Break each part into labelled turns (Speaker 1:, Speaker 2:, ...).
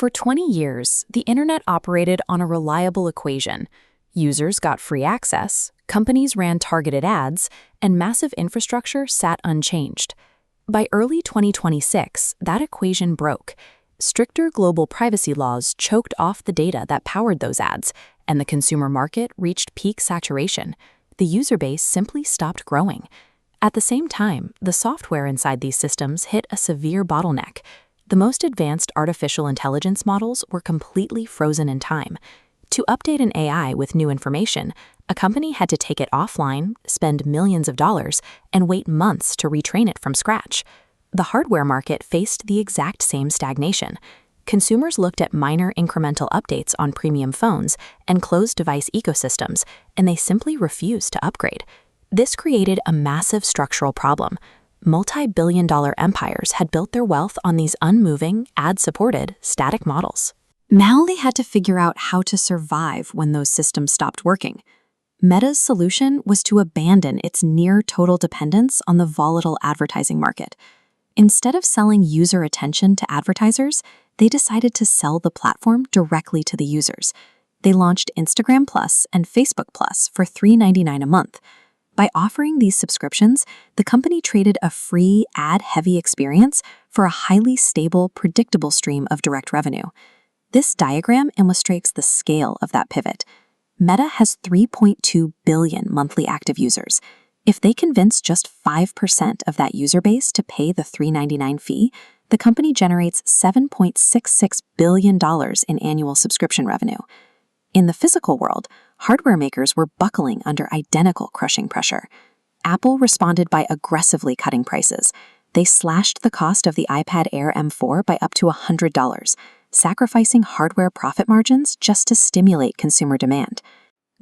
Speaker 1: For 20 years, the internet operated on a reliable equation. Users got free access, companies ran targeted ads, and massive infrastructure sat unchanged. By early 2026, that equation broke. Stricter global privacy laws choked off the data that powered those ads, and the consumer market reached peak saturation. The user base simply stopped growing. At the same time, the software inside these systems hit a severe bottleneck. The most advanced artificial intelligence models were completely frozen in time. To update an AI with new information, a company had to take it offline, spend millions of dollars, and wait months to retrain it from scratch. The hardware market faced the exact same stagnation. Consumers looked at minor incremental updates on premium phones and closed device ecosystems, and they simply refused to upgrade. This created a massive structural problem. Multi-billion-dollar empires had built their wealth on these unmoving, ad-supported, static models. Now they had to figure out how to survive when those systems stopped working. Meta's solution was to abandon its near-total dependence on the volatile advertising market. Instead of selling user attention to advertisers, they decided to sell the platform directly to the users. They launched Instagram Plus and Facebook Plus for $3.99 a month. By offering these subscriptions, the company traded a free, ad-heavy experience for a highly stable, predictable stream of direct revenue. This diagram illustrates the scale of that pivot. Meta has 3.2 billion monthly active users. If they convince just 5% of that user base to pay the $3.99 fee, the company generates $7.66 billion in annual subscription revenue. In the physical world, hardware makers were buckling under identical crushing pressure. Apple responded by aggressively cutting prices. They slashed the cost of the iPad Air M4 by up to $100, sacrificing hardware profit margins just to stimulate consumer demand.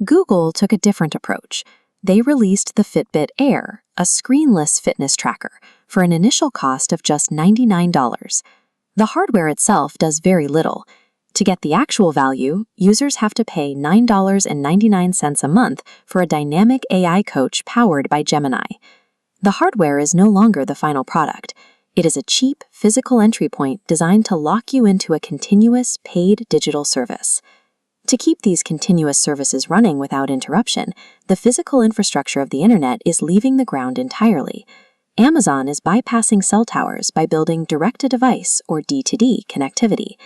Speaker 1: Google took a different approach. They released the Fitbit Air, a screenless fitness tracker, for an initial cost of just $99. The hardware itself does very little. To get the actual value, users have to pay $9.99 a month for a dynamic AI coach powered by Gemini. The hardware is no longer the final product. It is a cheap, physical entry point designed to lock you into a continuous, paid digital service. To keep these continuous services running without interruption, the physical infrastructure of the internet is leaving the ground entirely. Amazon is bypassing cell towers by building direct-to-device or D2D connectivity.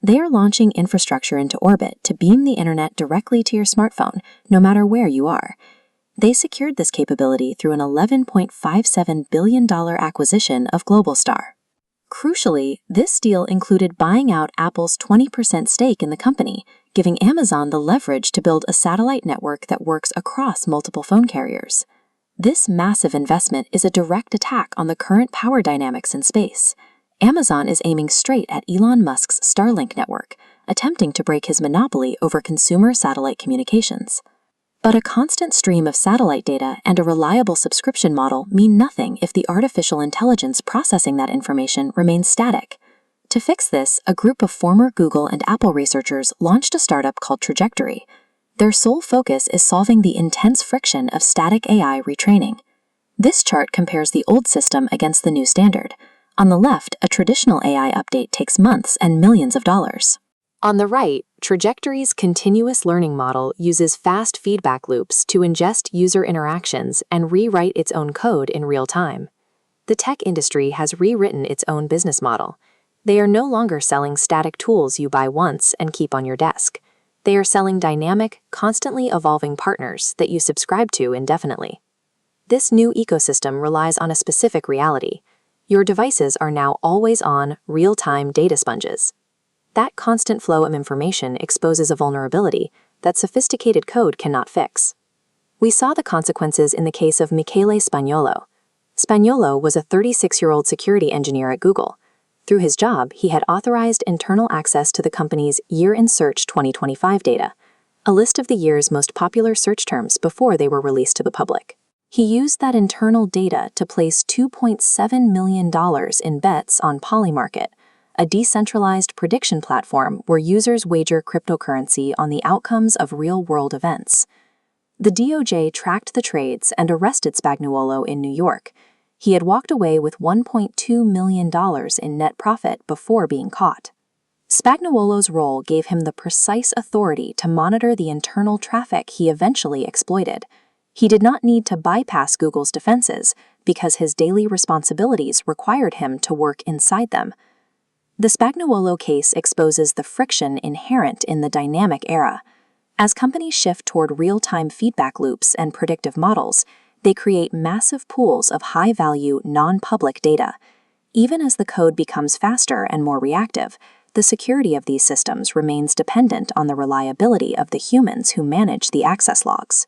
Speaker 1: They are launching infrastructure into orbit to beam the internet directly to your smartphone, no matter where you are. They secured this capability through an $11.57 billion acquisition of Globalstar. Crucially, this deal included buying out Apple's 20% stake in the company, giving Amazon the leverage to build a satellite network that works across multiple phone carriers. This massive investment is a direct attack on the current power dynamics in space. Amazon is aiming straight at Elon Musk's Starlink network, attempting to break his monopoly over consumer satellite communications. But a constant stream of satellite data and a reliable subscription model mean nothing if the artificial intelligence processing that information remains static. To fix this, a group of former Google and Apple researchers launched a startup called Trajectory. Their sole focus is solving the intense friction of static AI retraining. This chart compares the old system against the new standard. On the left, a traditional AI update takes months and millions of dollars. On the right, Trajectory's continuous learning model uses fast feedback loops to ingest user interactions and rewrite its own code in real time. The tech industry has rewritten its own business model. They are no longer selling static tools you buy once and keep on your desk. They are selling dynamic, constantly evolving partners that you subscribe to indefinitely. This new ecosystem relies on a specific reality. Your devices are now always-on, real-time data sponges. That constant flow of information exposes a vulnerability that sophisticated code cannot fix. We saw the consequences in the case of Michele Spagnolo. Spagnolo was a 36-year-old security engineer at Google. Through his job, he had authorized internal access to the company's Year in Search 2025 data, a list of the year's most popular search terms before they were released to the public. He used that internal data to place $2.7 million in bets on Polymarket, a decentralized prediction platform where users wager cryptocurrency on the outcomes of real-world events. The DOJ tracked the trades and arrested Spagnuolo in New York. He had walked away with $1.2 million in net profit before being caught. Spagnuolo's role gave him the precise authority to monitor the internal traffic he eventually exploited. He did not need to bypass Google's defenses because his daily responsibilities required him to work inside them. The Spagnuolo case exposes the friction inherent in the dynamic era. As companies shift toward real-time feedback loops and predictive models, they create massive pools of high-value, non-public data. Even as the code becomes faster and more reactive, the security of these systems remains dependent on the reliability of the humans who manage the access logs.